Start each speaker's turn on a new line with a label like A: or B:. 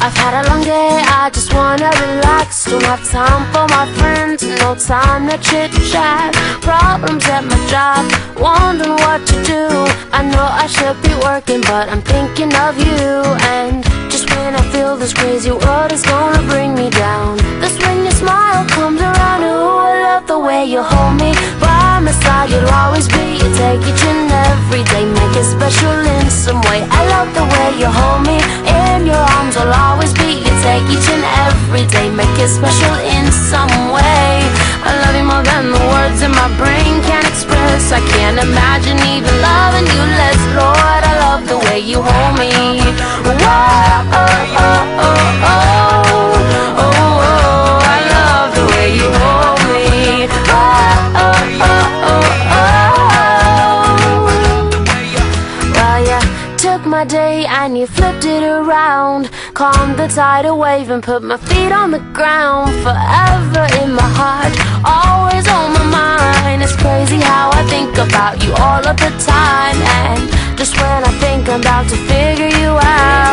A: I've had a long day, I just wanna relax. Don't have time for my friends, no time to chit-chat. Problems at my job, wondering what to do. I know I should be working, but I'm thinking of you. And just when I feel this crazy world is gonna bring me down, that's when your smile comes around. Ooh, I love the way you hold me. By my side you'll always be. You take each and every day, make it special in some way. I love the way you hold me. In your arms I'll always be. You take each and every day, make it special in some way. I love you more than the words in my brain can't express. I can't imagine even loving you less. Lord, I love the way you hold me. Whoa, oh, oh, oh, oh, oh, oh, I love the way you hold me. Oh, oh, oh, oh, oh. Well, you took my day and you flipped it around, calmed the tidal wave and put my feet on the ground. Forever in my heart, always on my mind. It's crazy how I think about you all of the time. And just when I think I'm about to figure you out,